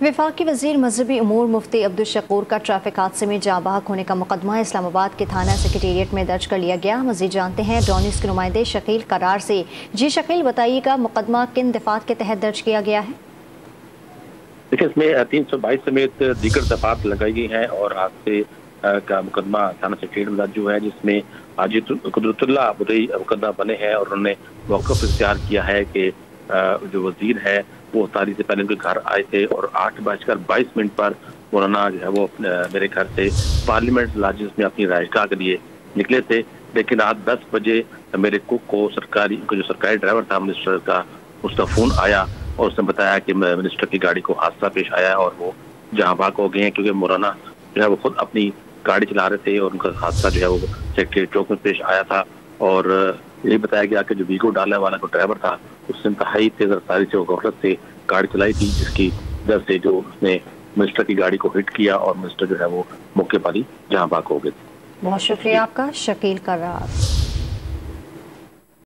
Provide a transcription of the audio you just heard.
वफाकी वज़ीर मजहबी उमूर मुफ्ती अब्दुल शकूर का ट्रैफिक हादसे में जाँ बहक होने का मुकदमा इस्लामाबाद के थाना सेक्रेटेरिएट में दर्ज कर लिया गया। मज़ीद जानते हैं डॉनिस के नुमाइंदे शकील करार से। जी शकील, बताइएगा मुकदमा किन दफात के तहत दर्ज किया गया है? देखिए, इसमें 322 समेत दीगर दफात लगाई गई हैं और हादसे का मुकदमा थाना सेक्रेटेरिएट में दर्ज हुआ है, जिसमें हाजी कुदरतुल्लाह बुदई मुकदमा बने हैं और उन्होंने मौक़िफ़ इख्तियार किया है कि जो वजीर है वो तारीख से पहले उनके घर आए थे और 8:22 पर मौलाना जो है वो मेरे घर से पार्लियामेंट लाजिस में अपनी रायगाह के लिए निकले थे। लेकिन रात 10 बजे मेरे कुक को जो सरकारी ड्राइवर था मिनिस्टर का, उसका फ़ोन आया और उसने बताया कि मिनिस्टर की गाड़ी को हादसा पेश आया है और वो जहाँ भाग हो गए हैं, क्योंकि मौलाना जो है वो खुद अपनी गाड़ी चला रहे थे और उनका हादसा जो है वो सेक्रेटरी चौक में पेश आया था। और यही बताया गया कि जो वीगो डालने वाला जो ड्राइवर था उसने इंतहाई तेज रफ्तारी से गफलत से गाड़ी चलाई थी, जिसकी वजह से जो उसने मिनिस्टर की गाड़ी को हिट किया और मिनिस्टर जो है वो मौके पर ही जहाँ भाग हो गए थे। बहुत शुक्रिया आपका शकील करार।